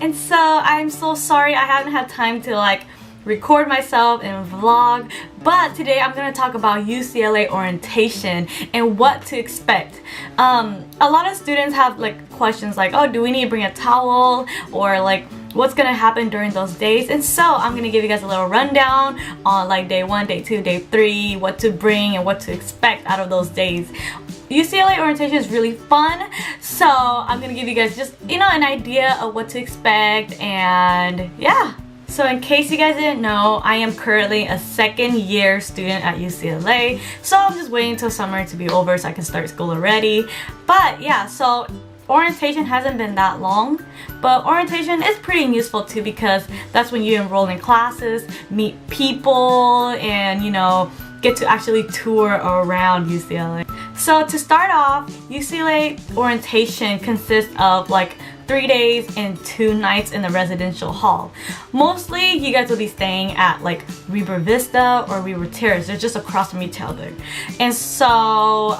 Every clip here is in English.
And so I'm so sorry I haven't had time to like record myself and vlog, but today I'm gonna talk about UCLA orientation and what to expect. A lot of students have like questions like, oh, do we need to bring a towel, or like what's gonna happen during those days? And so I'm gonna give you guys a little rundown on like day 1, day 2, day 3, what to bring and what to expect out of those days. UCLA orientation is really fun, so I'm gonna give you guys just, an idea of what to expect. And yeah, so in case you guys didn't know, I am currently a second-year student at UCLA, so I'm just waiting till summer to be over so I can start school already. But yeah, so orientation hasn't been that long, but orientation is pretty useful too, because that's when you enroll in classes, meet people, and get to actually tour around UCLA. So to start off, UCLA orientation consists of like 3 days and 2 nights in the residential hall. Mostly you guys will be staying at like Weber Vista or Weber Terrace. They're just across from each other. And so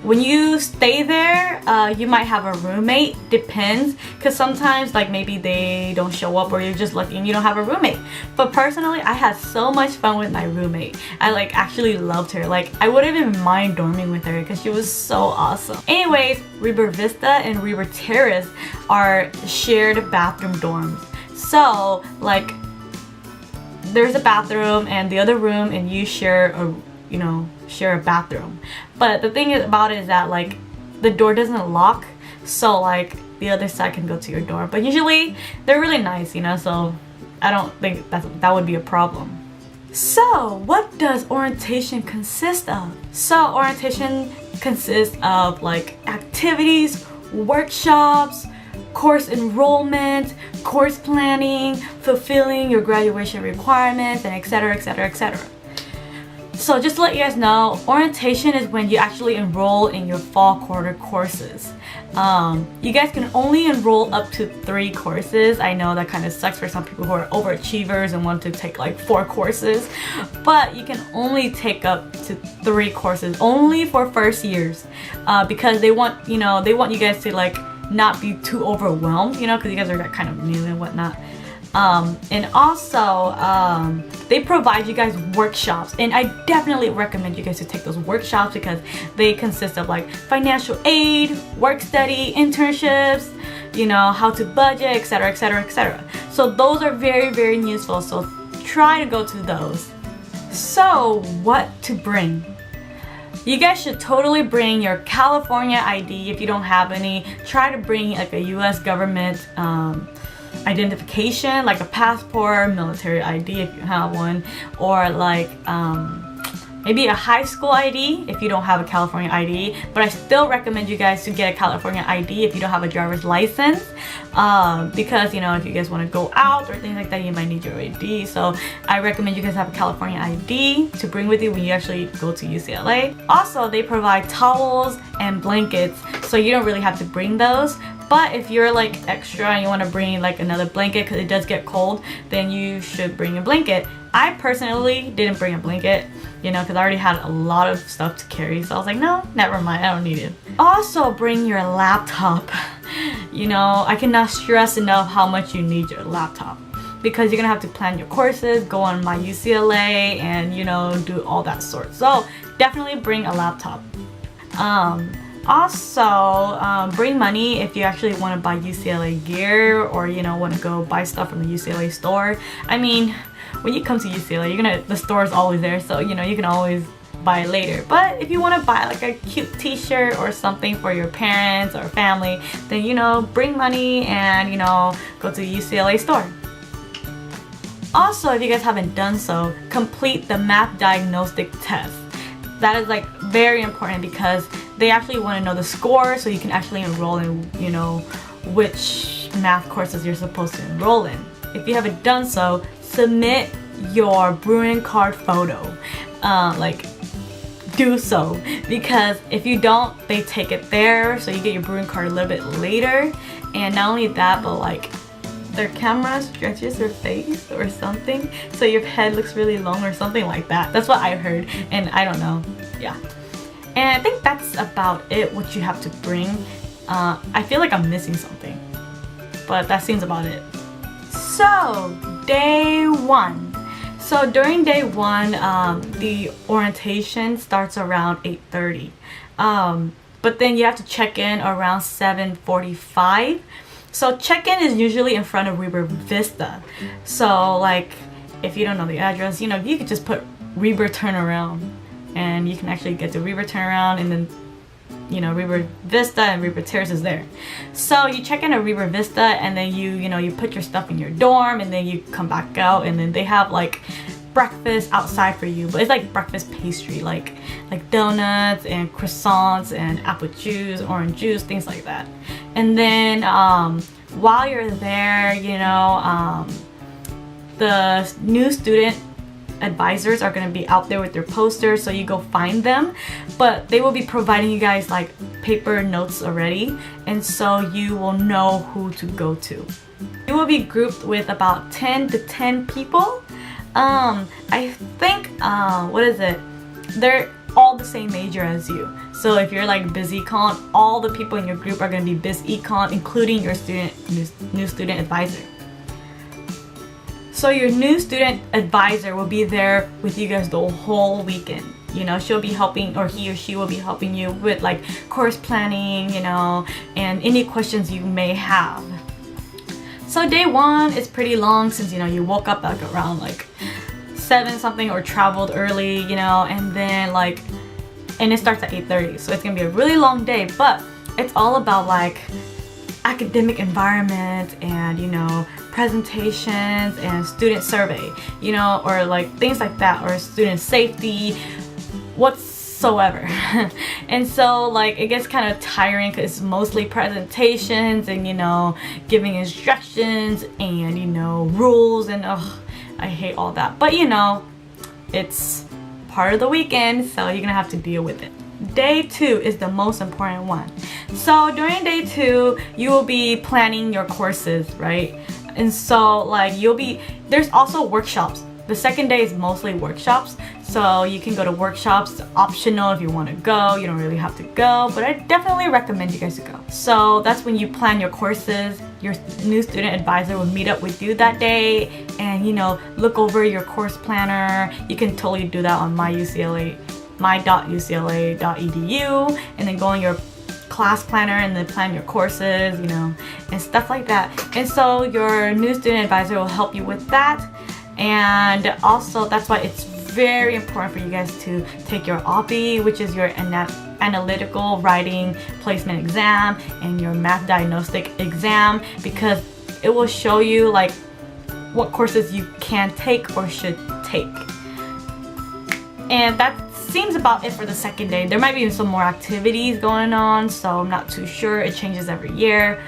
when you stay there, you might have a roommate, depends, because sometimes like maybe they don't show up or you're just lucky and you don't have a roommate. But personally, I had so much fun with my roommate. I like actually loved her. Like I wouldn't even mind dorming with her because she was so awesome. Anyways, Weber Vista and Weber Terrace are shared bathroom dorms. So like there's a bathroom and the other room, and you share a bathroom. But the thing about it is that like the door doesn't lock, so like the other side can go to your door. But usually they're really nice, so I don't think that would be a problem. So what does orientation consist of? So orientation consists of like activities, workshops, course enrollment, course planning, fulfilling your graduation requirements, and etc, etc, etc. So just to let you guys know, orientation is when you actually enroll in your fall quarter courses. You guys can only enroll up to 3 courses. I know that kind of sucks for some people who are overachievers and want to take like 4 courses, but you can only take up to 3 courses, only for first years, because they want you guys to like not be too overwhelmed, because you guys are kind of new and whatnot. And also they provide you guys workshops, and I definitely recommend you guys to take those workshops because they consist of like financial aid, work study, internships, how to budget, etc, etc, etc. So those are very, very useful, so try to go to those. So what to bring? You guys should totally bring your California ID. If you don't have any, try to bring like a US government identification, like a passport, military ID if you have one, or like maybe a high school ID if you don't have a California ID. But I still recommend you guys to get a California ID if you don't have a driver's license, because if you guys want to go out or things like that, you might need your ID. So I recommend you guys have a California ID to bring with you when you actually go to UCLA. Also, they provide towels and blankets, so you don't really have to bring those. But if you're like extra and you want to bring like another blanket because it does get cold, then you should bring a blanket. I personally didn't bring a blanket, because I already had a lot of stuff to carry. So I was like, no, never mind, I don't need it. Also bring your laptop. I cannot stress enough how much you need your laptop, because you're gonna have to plan your courses, go on My UCLA, and do all that sort. So definitely bring a laptop. Also, bring money if you actually want to buy UCLA gear, or want to go buy stuff from the UCLA store. I mean, when you come to UCLA, the store is always there, so you can always buy it later. But if you want to buy like a cute t-shirt or something for your parents or family, then bring money and go to the UCLA store. Also, if you guys haven't done so, complete the math diagnostic test. That is like very important because they actually want to know the score, so you can actually enroll in which math courses you're supposed to enroll in. If you haven't done so, submit your Bruin card photo. Do so, because if you don't, they take it there, so you get your Bruin card a little bit later. And not only that, but like their camera stretches your face or something, so your head looks really long or something like that. That's what I heard, and I don't know. Yeah. And I think that's about it, what you have to bring. I feel like I'm missing something. but that seems about it. So day 1. So during day 1, the orientation starts around 8:30. But then you have to check in around 7:45. So check-in is usually in front of River Vista. So like, if you don't know the address, you know, you could just put River Turnaround and you can actually get to River Turnaround, and then, you know, River Vista and River Terrace is there. So you check in at River Vista, and then you put your stuff in your dorm, and then you come back out, and then they have like breakfast outside for you, but it's like breakfast pastry, like donuts and croissants and apple juice, orange juice, things like that. And then while you're there, you know, the new student advisors are going to be out there with their posters, so you go find them, but they will be providing you guys like paper notes already, and so you will know who to go to. You will be grouped with about 10 to 10 people. I think, what is it? They're all the same major as you. So if you're like biz econ, all the people in your group are going to be biz econ, including your new student advisor. So your new student advisor will be there with you guys the whole weekend. You know, she'll be helping, or he or she will be helping you with like course planning, you know, and any questions you may have. So day 1 is pretty long, since, you know, you woke up like around like 7 something or traveled early, you know, and then like, and it starts at 8:30. So it's gonna be a really long day, but it's all about like academic environment and, you know, presentations and student survey, you know, or like things like that, or student safety, whatsoever. And so like it gets kind of tiring because it's mostly presentations and, you know, giving instructions and, you know, rules, and I hate all that, but you know, it's part of the weekend, so you're gonna have to deal with it. Day 2 is the most important one. So during day 2, you will be planning your courses, right? And so like there's also workshops. The second day is mostly workshops, so you can go to workshops. It's optional if you want to go. You don't really have to go, but I definitely recommend you guys to go. So that's when you plan your courses. Your new student advisor will meet up with you that day and, you know, look over your course planner. You can totally do that on my.ucla.edu, and then go on your class planner and then plan your courses, you know, and stuff like that. And so your new student advisor will help you with that. And also that's why it's very important for you guys to take your OPI, which is your analytical writing placement exam, and your math diagnostic exam, because it will show you like what courses you can take or should take. And that seems about it for the second day. There might be some more activities going on, so I'm not too sure. It changes every year.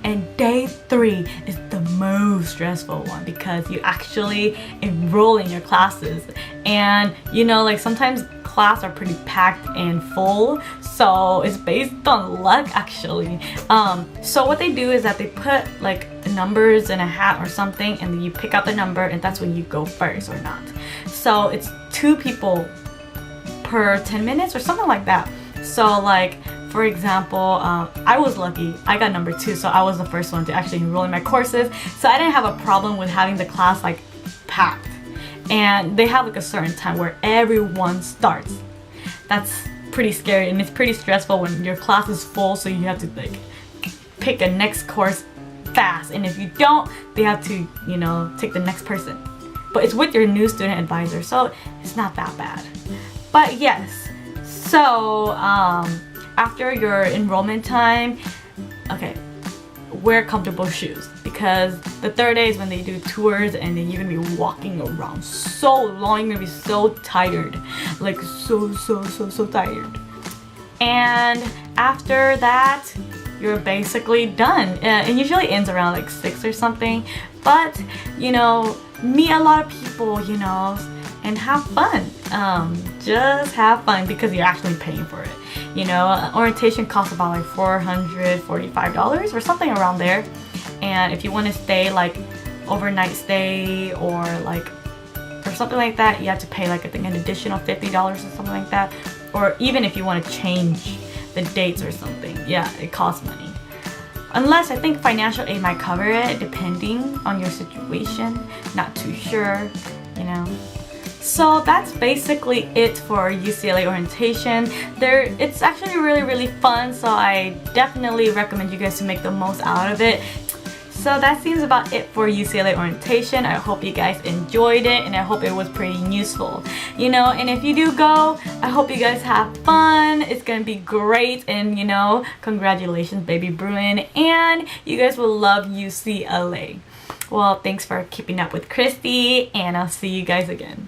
And day 3 is the most stressful one, because you actually enroll in your classes, and you know, like sometimes class are pretty packed and full, so it's based on luck actually. So what they do is that they put like numbers in a hat or something, and then you pick out the number, and that's when you go first or not. So it's 2 people per 10 minutes or something like that. So like, for example, I was lucky. I got number 2, so I was the first one to actually enroll in my courses. So I didn't have a problem with having the class like packed. And they have like a certain time where everyone starts. That's pretty scary, and it's pretty stressful when your class is full, so you have to like pick a next course fast. And if you don't, they have to, you know, take the next person. But it's with your new student advisor, so it's not that bad. But yes, so after your enrollment time, okay, wear comfortable shoes, because the third day is when they do tours, and then you're gonna be walking around so long. You're gonna be so tired, like so tired. And after that, you're basically done. It usually ends around like 6 or something, but you know, meet a lot of people, you know, and have fun. Just have fun, because you're actually paying for it. You know, orientation costs about like $445 or something around there. And if you want to stay like overnight stay or something like that, you have to pay like I think an additional $50 or something like that. Or even if you want to change the dates or something, yeah, it costs money. Unless I think financial aid might cover it depending on your situation. Not too sure, you know. So that's basically it for UCLA orientation. It's actually really fun, so I definitely recommend you guys to make the most out of it. So that seems about it for UCLA orientation. I hope you guys enjoyed it and I hope it was pretty useful. You know, and if you do go, I hope you guys have fun. It's gonna be great, and you know, congratulations baby Bruin, and you guys will love UCLA. Well, thanks for keeping up with Christy, and I'll see you guys again.